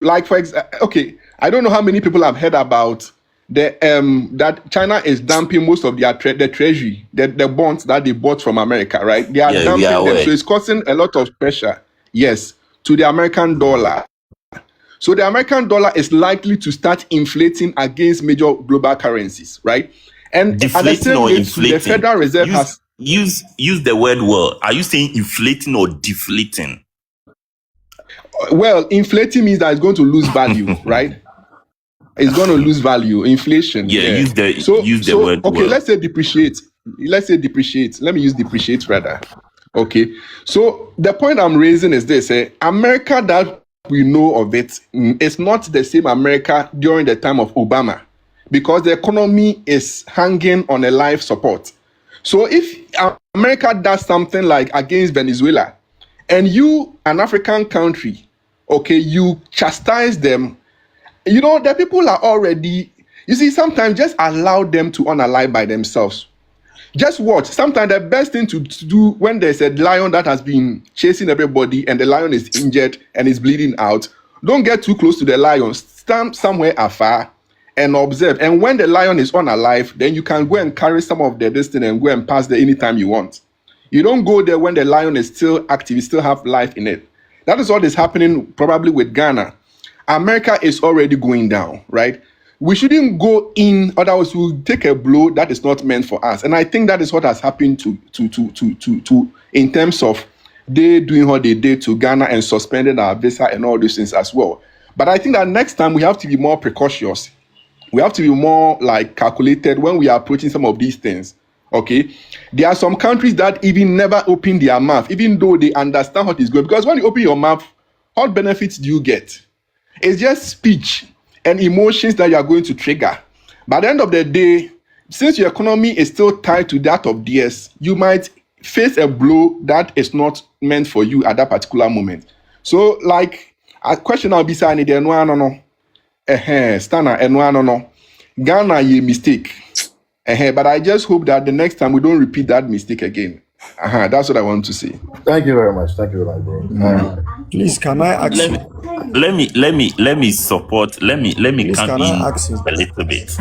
like for example, okay, I don't know how many people have heard about the that China is dumping most of the treasury, the bonds that they bought from America, right? They are Yeah, we are dumping them, aware. so it's causing a lot of pressure, yes, to the American dollar. So the American dollar is likely to start inflating against major global currencies, right? And at the Deflating same or rate, too, the inflating? Federal Reserve Use has, use the word well. Are you saying inflating or deflating? well, inflating means that it's going to lose value, right? It's going to lose value, inflation, Yeah, yeah. So, use the word okay, well. let's say depreciate. Let's say depreciate. Let me use depreciate rather. Okay. So the point I'm raising is this: America that we know of it is not the same America during the time of Obama, because the economy is hanging on a life support. So if America does something like against Venezuela, and you, an African country, okay, you chastise them, you know, the people are already, you see, sometimes just allow them to unalive by themselves. Just watch. Sometimes the best thing to do when there's a lion that has been chasing everybody and the lion is injured and is bleeding out, don't get too close to the lion. Stand somewhere afar and observe. And when the lion is unalive, then you can go and carry some of the distance and go and pass there anytime you want. You don't go there when the lion is still active, you still have life in it. That is what is happening probably with Ghana. America is already going down, right? We shouldn't go in, otherwise we'll take a blow that is not meant for us. And I think that is what has happened to in terms of they doing what they did to Ghana and suspending our visa and all these things as well. But I think that next time we have to be more precautious. We have to be more like calculated when we are approaching some of these things. Okay, there are some countries that even never open their mouth, even though they understand what is going. Because when you open your mouth, what benefits do you get? It's just speech and emotions that you are going to trigger. By the end of the day, since your economy is still tied to that of theirs, you might face a blow that is not meant for you at that particular moment. So, like a question I'll be saying, no, no, no. Stana, no, no, no. Ghana, ye mistake. But I just hope that the next time we don't repeat that mistake again. That's what I want to say. Thank you very much. Thank you very much, bro. Please, can I ask Let you? me support. Let me Please, come can I in ask you? a little bit.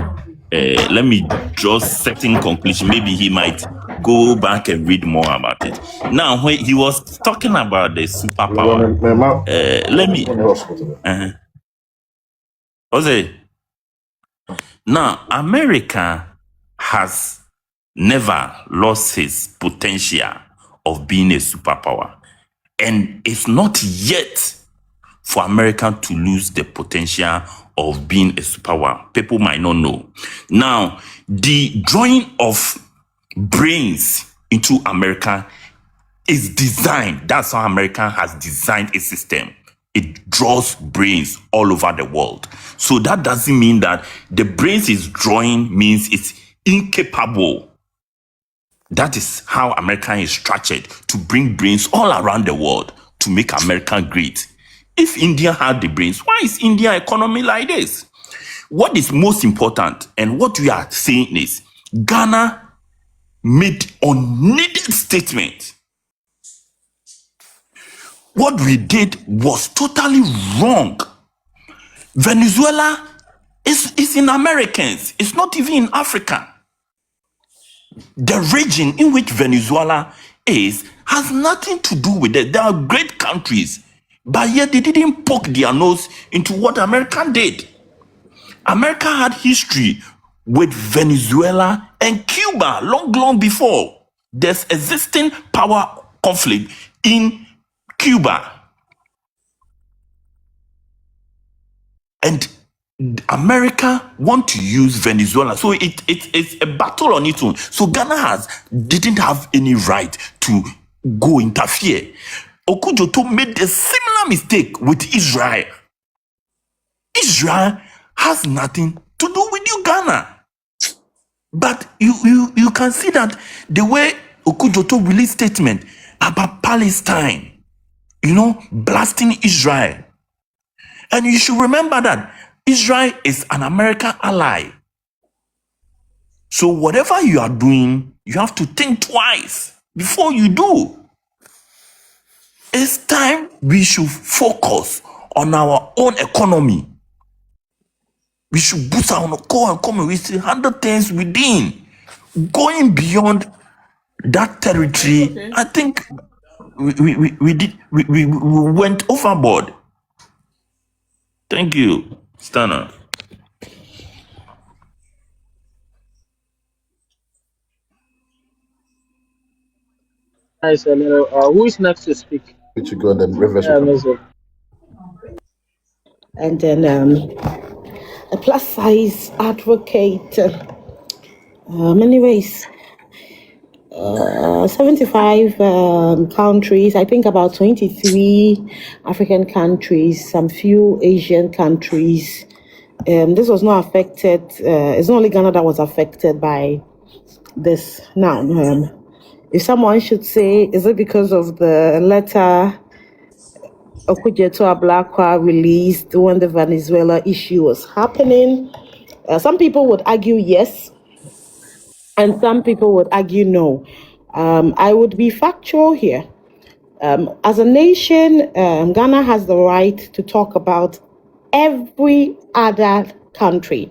Let me draw certain conclusion. Maybe he might go back and read more about it. Now, when he was talking about the superpower, let me. Jose, now America has never lost his potential of being a superpower, and it's not yet for America to lose the potential of being a superpower. People might not know. Now, the drawing of brains into America is designed. That's how America has designed a system. It draws brains all over the world. So that doesn't mean that the brains is drawing means it's incapable. That is how America is structured, to bring brains all around the world to make America great. If India had the brains, why is India economy like this? What is most important and what we are saying is Ghana made unneeded statement. What we did was totally wrong. Venezuela is in Americans. It's not even in Africa. The region in which Venezuela is has nothing to do with it. They are great countries, but yet they didn't poke their nose into what America did. America had history with Venezuela and Cuba long before. There's existing power conflict in Cuba. And America want to use Venezuela. So it's a battle on its own. So Ghana didn't have any right to go interfere. Okujoto made a similar mistake with Israel. Israel has nothing to do with you, Ghana. But you can see that the way Okujoto released statement about Palestine, blasting Israel. And you should remember that Israel is an American ally. So whatever you are doing, you have to think twice before you do. It's time we should focus on our own economy. We should boost our core economy. We should handle things within. Going beyond that territory, Okay. I think we went overboard. Thank you, Stana. Nice. Who is next to speak? We should go and then reverse will come. Mazel. And then a plus size advocate. Anyways, 75 countries, I think about 23 African countries, some few Asian countries. This was not affected, it's not only Ghana that was affected by this. Now, if someone should say, is it because of the letter Okujeto released when the Venezuela issue was happening? Some people would argue yes, and some people would argue no. I would be factual here. As a nation, Ghana has the right to talk about every other country.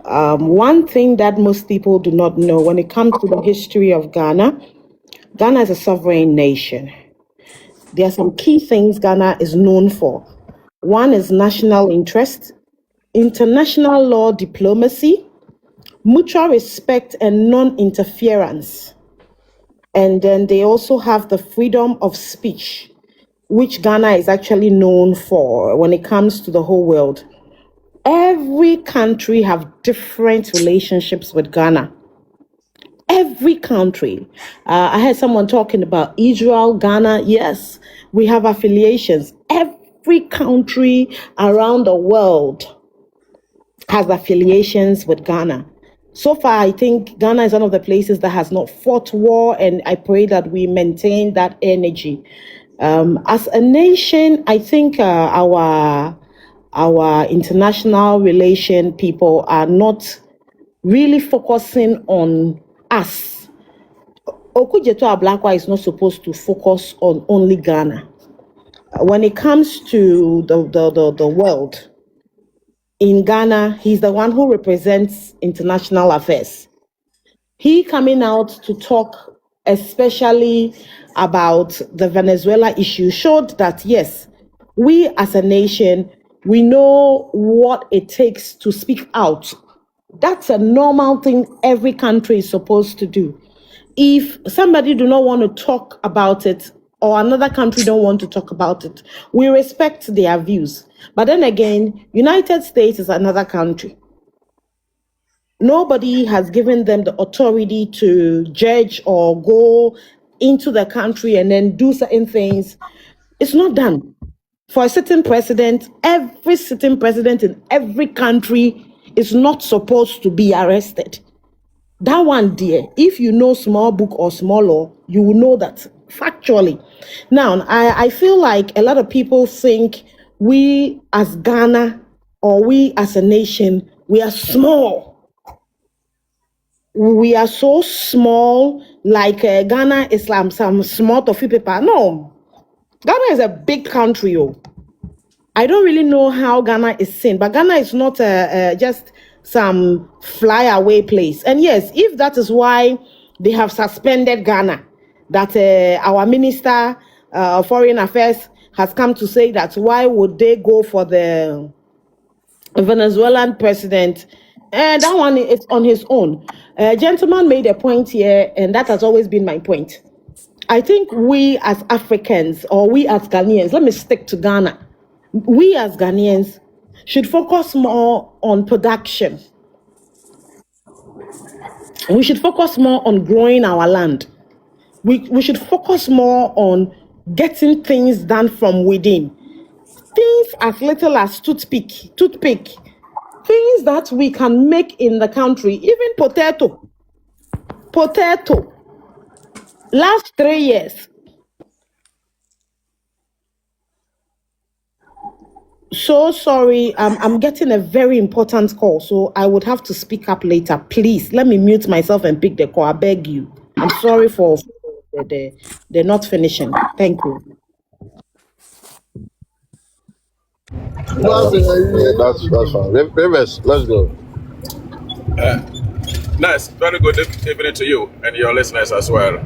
One thing that most people do not know when it comes to the history of Ghana, Ghana is a sovereign nation. There are some key things Ghana is known for. One is national interest, international law diplomacy, mutual respect and non-interference. And then they also have the freedom of speech, which Ghana is actually known for when it comes to the whole world. Every country have different relationships with Ghana. Every country. I heard someone talking about Israel, Ghana. Yes, we have affiliations. Every country around the world has affiliations with Ghana. So far, I think Ghana is one of the places that has not fought war, and I pray that we maintain that energy. As a nation, I think our international relation people are not really focusing on us. Okujeto Ablakwa is not supposed to focus on only Ghana. When it comes to the world, in Ghana, he's the one who represents international affairs. He coming out to talk especially about the Venezuela issue showed that, yes, we as a nation, we know what it takes to speak out. That's a normal thing every country is supposed to do. If somebody do not want to talk about it, or another country don't want to talk about it, we respect their views. But then again, United States is another country. Nobody has given them the authority to judge or go into the country and then do certain things. It's not done. For a sitting president, every sitting president in every country is not supposed to be arrested. That one, dear, if you know small book or small law, you will know that factually. Now, I feel like a lot of people think we as Ghana or we as a nation, we are small. We are so small, like Ghana is like some small toffee paper. No, Ghana is a big country. Oh. I don't really know how Ghana is seen, but Ghana is not just some fly-away place. And yes, if that is why they have suspended Ghana, that our Minister of Foreign Affairs has come to say that why would they go for the Venezuelan president? That one is on his own. A gentleman made a point here, and that has always been my point. I think we as Africans, or we as Ghanaians, let me stick to Ghana. We as Ghanaians should focus more on production. We should focus more on growing our land. We should focus more on getting things done from within. Things as little as toothpick, things that we can make in the country, even potato. Last 3 years. So sorry, I'm getting a very important call, so I would have to speak up later. Please, let me mute myself and pick the call. I beg you. I'm sorry for the not finishing. Thank you. That's fine. Rivers, let's go. Nice. Very good evening to you and your listeners as well.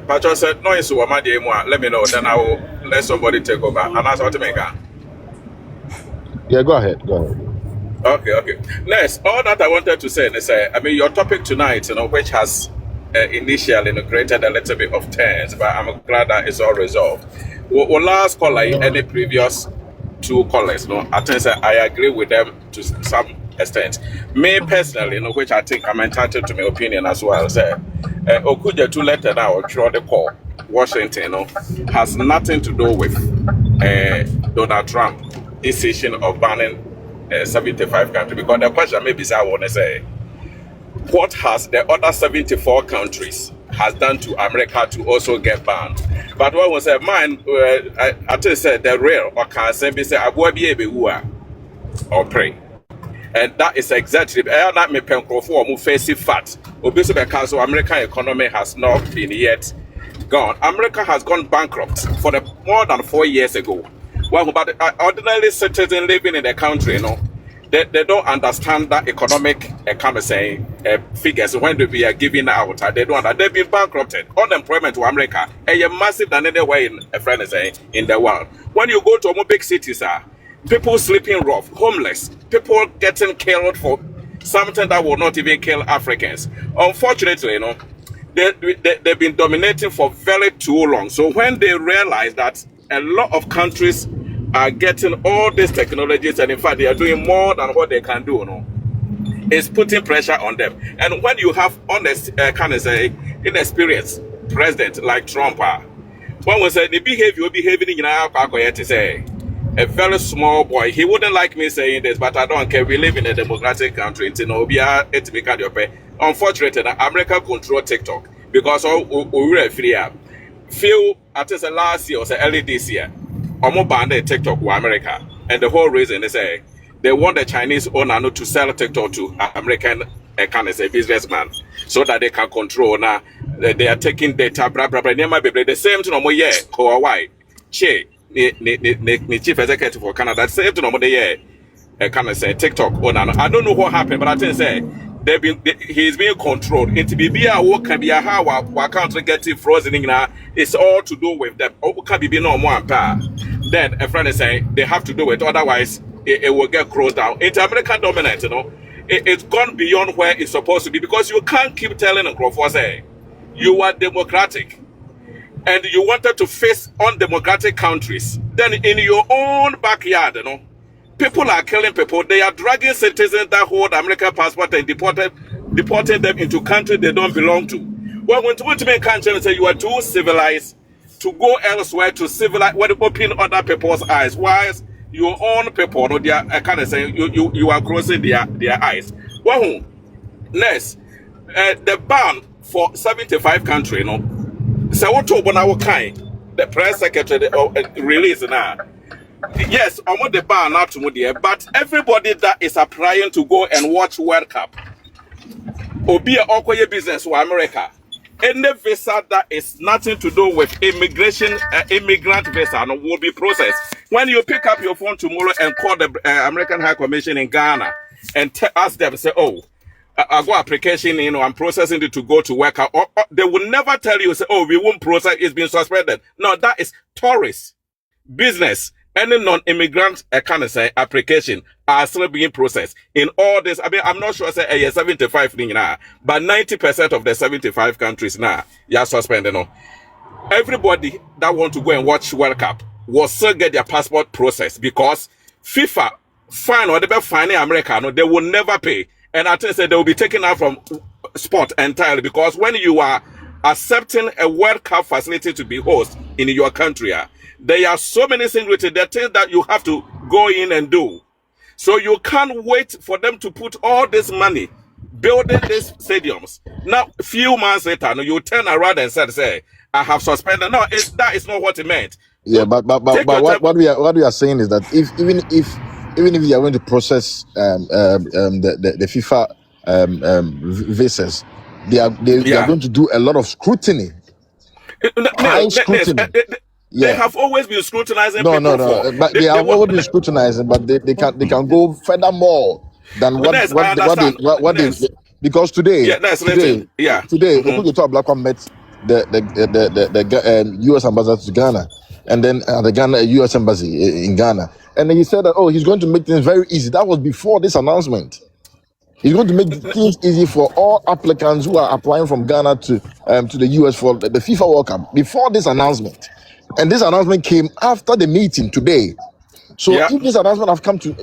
Patron said, no, it's let me know, then I will let somebody take over. And that's what to make. Yeah, go ahead. Okay. Next, all that I wanted to say is, your topic tonight, which has initially created a little bit of tense, but I'm glad that it's all resolved. Well, last caller, any previous two callers, I think I agree with them to some extent. Me personally, which I think I'm entitled to my opinion as well, say, Okuja to letter now, through the call, Washington, has nothing to do with Donald Trump decision of banning 75 countries. Because the question maybe I want to say, what has the other 74 countries has done to America to also get banned? But what was a man, I think said the real or can say, or pray. And that is exactly that me penkrofo mu face fat. Obviously because American economy has not been yet gone. America has gone bankrupt for more than 4 years ago. Well, but ordinary citizen living in the country, they don't understand that economic figures when they are giving out. They don't. They've been bankrupted. Unemployment to America is massive than anywhere in a friend is saying in the world. When you go to more big cities, people sleeping rough, homeless, people getting killed for something that will not even kill Africans. Unfortunately, they've been dominating for very too long. So when they realize that a lot of countries are getting all these technologies, and in fact, they are doing more than what they can do, it's putting pressure on them. And when you have honest, inexperienced president like Trump, one will say the behavior behaving in our to say a very small boy. He wouldn't like me saying this, but I don't care. We live in a democratic country. Unfortunately, America control TikTok because we free up. Few, I think last year or early this year, almost banned TikTok in America, and the whole reason is they want the Chinese owner to sell TikTok to American businessman so that they can control. Now they are taking data, the same thing. Why? Che. The chief executive for Canada said to nobody TikTok I don't know what happened, but I think he's being controlled. It be a work can be a how our country getting frozen in it's all to do with them. Can be no more power. Then a friend is saying they have to do it, otherwise it will get closed down. It's American dominant, it's gone beyond where it's supposed to be, because you can't keep telling Crawford say you are democratic and you wanted to face undemocratic countries. Then in your own backyard, people are killing people. They are dragging citizens that hold American passport and deporting them into countries they don't belong to. Well, when to make country and say you are too civilized to go elsewhere to civilize, when you open other people's eyes, whilst your own people, they are you are crossing their eyes. Well, next, the ban for 75 countries, so what the press secretary released now. Yes, I want the ban out to there, but everybody that is applying to go and watch World Cup or be an awkward business for America, any visa that is nothing to do with immigration, immigrant visa will be processed. When you pick up your phone tomorrow and call the American High Commission in Ghana and ask them, say, oh, I go application, I'm processing it to go to work. Or they will never tell you, say, oh, we won't process, it's been suspended. No, that is tourist business. Any non-immigrant application are still being processed in all this. I mean, I'm not sure say 75 thing now, but 90% of the 75 countries now, you are suspended. Everybody that want to go and watch World Cup will still get their passport processed, because FIFA fine or they be fine in America, they will never pay. And I think they will be taken out from sport entirely, because when you are accepting a World Cup facility to be host in your country, there are so many things with it, the things that you have to go in and do. So you can't wait for them to put all this money building these stadiums. Now, a few months later, you turn around and say, I have suspended. No, that is not what it meant. Yeah, but what we are saying is that even if you are going to process the FIFA visas, they are going to do a lot of scrutiny, high scrutiny. They Yeah. have always been scrutinizing No, no, people for. no. But they They have want. always been scrutinizing, but they can go further more than Ness, I understand. what they, Ness, because yeah, Ness, listen, yeah. Mm-hmm. Okujeto Ablakwa met the U.S. ambassador to Ghana, and then the Ghana U.S. embassy in Ghana, and then he said that he's going to make things very easy. That was before this announcement. He's going to make things easy for all applicants who are applying from Ghana to the US for the FIFA World Cup before this announcement. And this announcement came after the meeting today. So Yeah. if this announcement have come to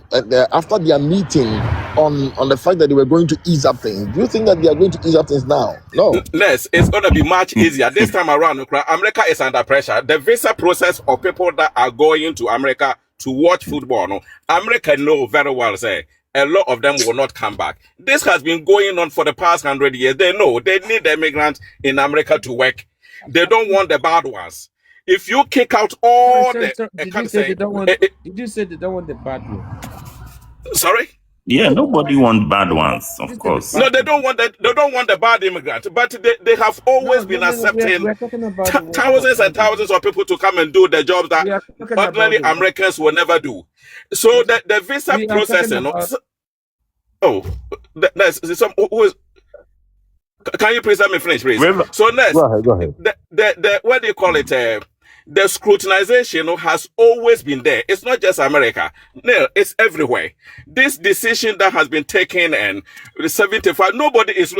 after their meeting on the fact that they were going to ease up things, do you think that they are going to ease up things now? No. Ness, it's going to be much easier. This time around, America is under pressure. The visa process of people that are going to America to watch football, no, America know very well, say, a lot of them will not come back. This has been going on for the past 100 years. They know they need the immigrants in America to work. They don't want the bad ones. If you kick out all Did you say they don't want? Did you say they don't want the bad one? Sorry. Yeah, nobody wants bad ones, of course. No, they don't want the bad immigrant, but they have always been accepting we're talking about thousands and thousands of people to come and do the jobs that ordinary Americans will never do. So the visa processing. There's some who is. Can you please let me finish, please? So next, go ahead. The what do you call it? The scrutinization has always been there. It's not just America. No, it's everywhere. This decision that has been taken and the 75,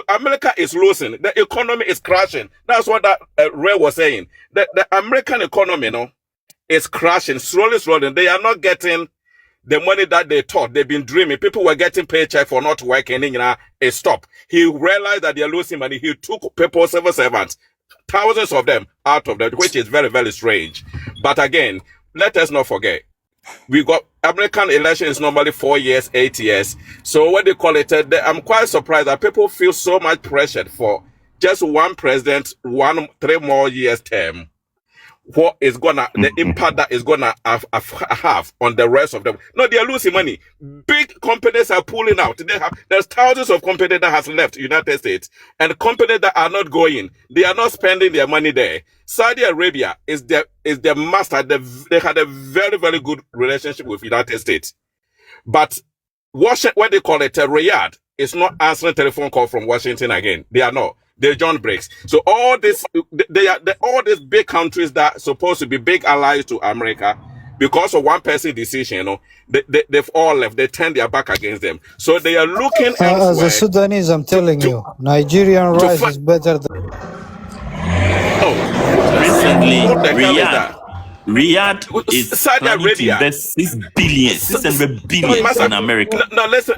America is losing. The economy is crashing. That's what that Ray was saying. The American economy, is crashing slowly. They are not getting the money that they thought. They've been dreaming. People were getting paycheck for not working. It stopped. He realized that they are losing money. He took people, civil servants, thousands of them out of that, which is very, very strange. But again, let us not forget, we got American elections normally 4 years, 8 years. So what they call it, I'm quite surprised that people feel so much pressured for just one president, 3 more years term. What is the impact that is gonna have on the rest of them? No, they are losing money. Big companies are pulling out. There's thousands of companies that has left United States, and companies that are not going. They are not spending their money there. Saudi Arabia is the master. They had a very, very good relationship with United States, but what they call it, Riyadh is not answering telephone call from Washington again. They are not. They're John breaks. So all these big countries that are supposed to be big allies to America, because of one person decision, they've all left. They turn their back against them. So they are looking elsewhere. As a Sudanese, I'm telling you, Nigerian rice is better than. Recently, what the hell is that? Riyadh is Saudi planning to Arabia. invest $600 billion in America. No, listen.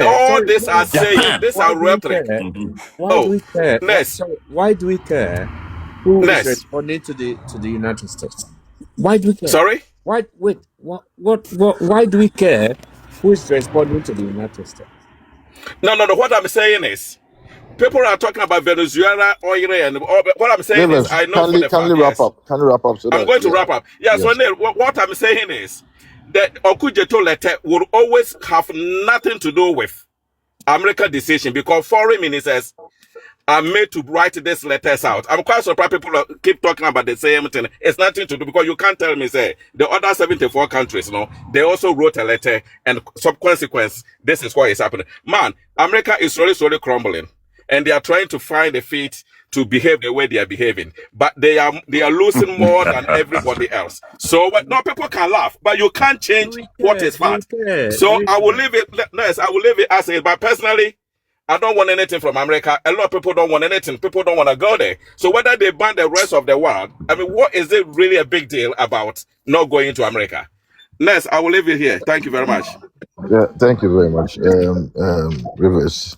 All this are saying, this are rhetoric. Why do we care? Ness. Why do we care who is responding to the United States? Why do we care? Sorry? Why do we care who is responding to the United States? No. What I'm saying is, people are talking about Venezuela, oil, and all. What I'm saying is, I know for the fact. Can you wrap up? I'm going to wrap up. Yeah. So Neil, what I'm saying is that Okujeto letter will always have nothing to do with American decision, because foreign ministers are made to write these letters out. I'm quite surprised people keep talking about the same thing. It's nothing to do, because you can't tell me, say, the other 74 countries, they also wrote a letter, and some consequence, this is what is happening. Man, America is slowly crumbling, and they are trying to find a fit to behave the way they are behaving, but they are losing more than everybody else. So people can laugh, but you can't change what is fact. So I will leave it. Yes, I will leave it as it. But personally, I don't want anything from America. A lot of people don't want anything. People don't want to go there. So whether they ban the rest of the world, I mean, what is it really a big deal about not going to America? Ness, I will leave it here. Thank you very much. Yeah, thank you very much, Rivers.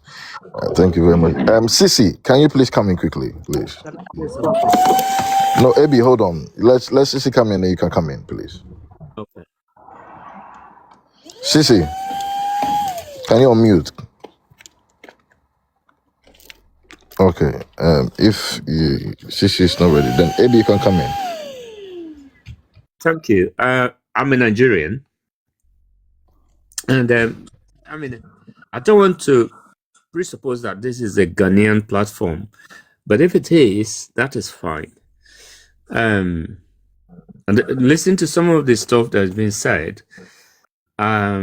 Thank you very much. Sissy, can you please come in quickly, please? No, Abby, hold on. Let's Sissy come in, and you can come in, please. Okay. Sissy, can you unmute? Okay. If Sissy is not ready, then Abby, you can come in. Thank you. I'm a Nigerian, and I don't want to presuppose that this is a Ghanaian platform, but if it is, that is fine. And listen to some of the stuff that's been said. I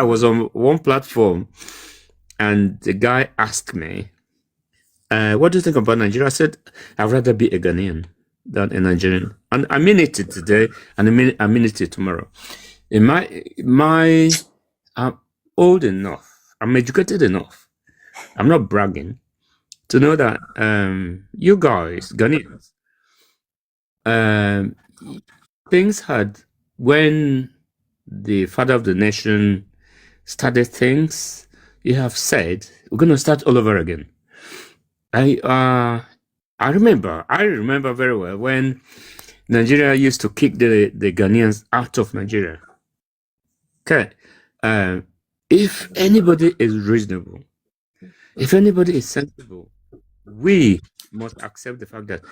was on one platform, and the guy asked me, "What do you think about Nigeria?" I said, "I'd rather be a Ghanaian than a Nigerian," and I mean it today, and I mean it tomorrow. In I'm old enough, I'm educated enough, I'm not bragging, to know that you guys, Ghanaians, things had, when the father of the nation started things, you have said, we're going to start all over again. I remember very well when Nigeria used to kick the Ghanaians out of Nigeria. Okay. If anybody is reasonable, if anybody is sensible, we must accept the fact that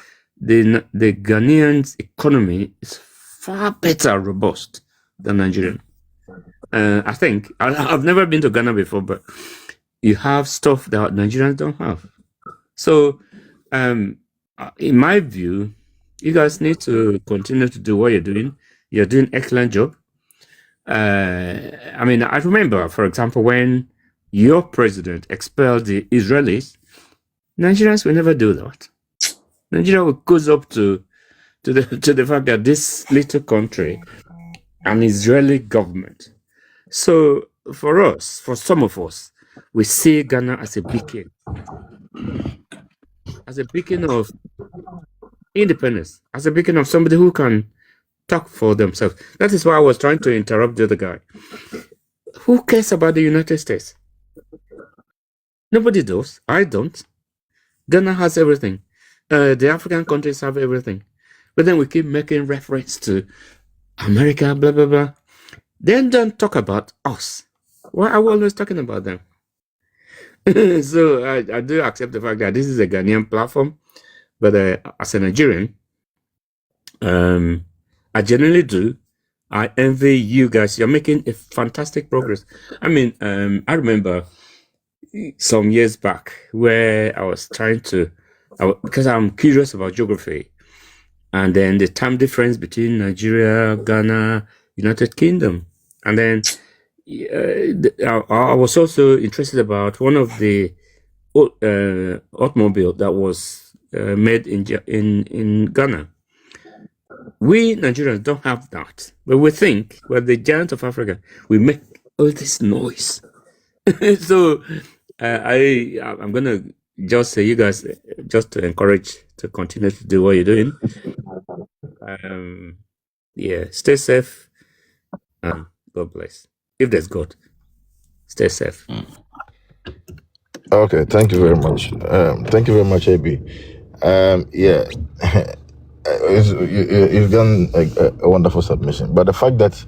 the Ghanaians' economy is far better robust than Nigerian. I think I've never been to Ghana before, but you have stuff that Nigerians don't have. So, in my view, you guys need to continue to do what you're doing. You're doing an excellent job. I mean, I remember, for example, when your president expelled the Israelis, Nigerians will never do that. Nigeria goes up to the fact that this little country, an Israeli government. So for us, for some of us, we see Ghana as a beacon of independence, as a beacon of somebody who can talk for themselves. That is why I was trying to interrupt the other guy. Who cares about the United States? Nobody does. I don't. Ghana has everything. The African countries have everything. But then we keep making reference to America, blah, blah, blah. Then don't talk about us. Why are we always talking about them? So I do accept the fact that this is a Ghanaian platform. But as a Nigerian, I generally do. I envy you guys. You're making a fantastic progress. I mean, I remember some years back where I was trying to, because I'm curious about geography, and then the time difference between Nigeria, Ghana, United Kingdom, and then I was also interested about one of the automobile that was made in Ghana. We Nigerians don't have that, but we think we're the giant of Africa. We make all this noise. So I'm gonna just say, you guys, just to encourage to continue to do what you're doing. Yeah, stay safe and God bless. If there's God, stay safe. Okay, thank you very much. Thank you very much, AB. Yeah, you've done a wonderful submission. But the fact that,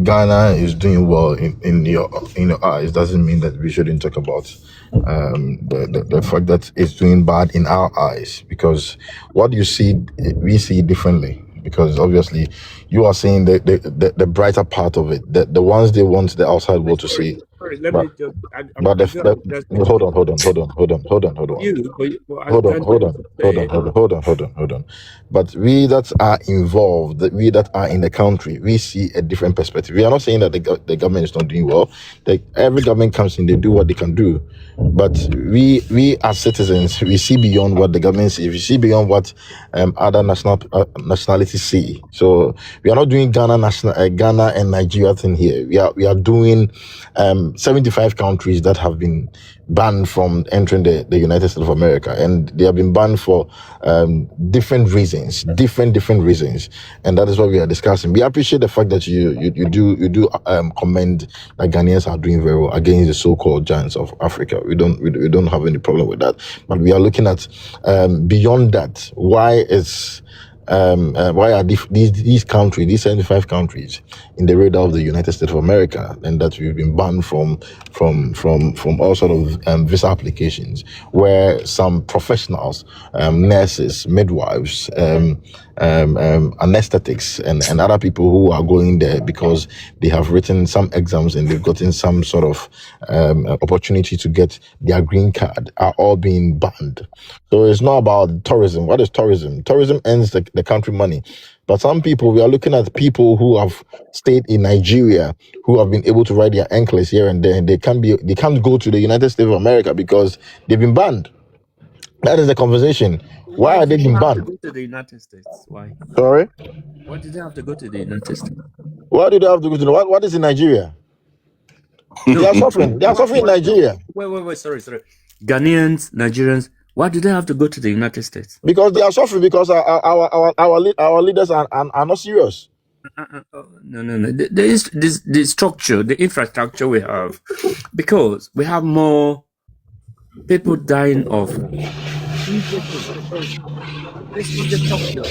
Ghana is doing well in your eyes doesn't mean that we shouldn't talk about the fact that it's doing bad in our eyes, because what you see, we see differently. Because obviously, you are seeing the brighter part of it, the ones they want the outside world to see. Sorry, let But me just. but hold on. Hold on. But we that are involved, we that are in the country, we see a different perspective. We are not saying that the government is not doing well. Every government comes in, they do what they can do. But we as citizens, we see beyond what the government sees. We see beyond what other nationalities see. So we are not doing Ghana and Nigeria thing here. We are doing 75 countries that have been banned from entering the United States of America, and they have been banned for different reasons, different reasons, and that is what we are discussing. We appreciate the fact that you do commend that Ghanaians are doing very well against the so-called giants of Africa. We don't have any problem with that, but we are looking at beyond that. Why are these countries, these 75 countries, in the radar of the United States of America, and that we've been banned from all sort of visa applications, where some professionals, nurses, midwives, anesthetics and other people who are going there because they have written some exams and they've gotten some sort of opportunity to get their green card are all being banned. So it's not about tourism. What is tourism? Tourism earns the country money. But some people, we are looking at people who have stayed in Nigeria, who have been able to ride their ankles here and there, and they can't go to the United States of America because they've been banned. That is the conversation. Why are they did they being have to banned? go to the United States? Why? Sorry? Why did they have to go to the United States? Why do they have to go to what is in Nigeria? They are suffering. They are suffering in Nigeria Wait, sorry. Ghanaians, Nigerians, why do they have to go to the United States? because they are suffering because our leaders are not serious. No. The structure, the infrastructure we have, because we have more people dying of. This is the structure.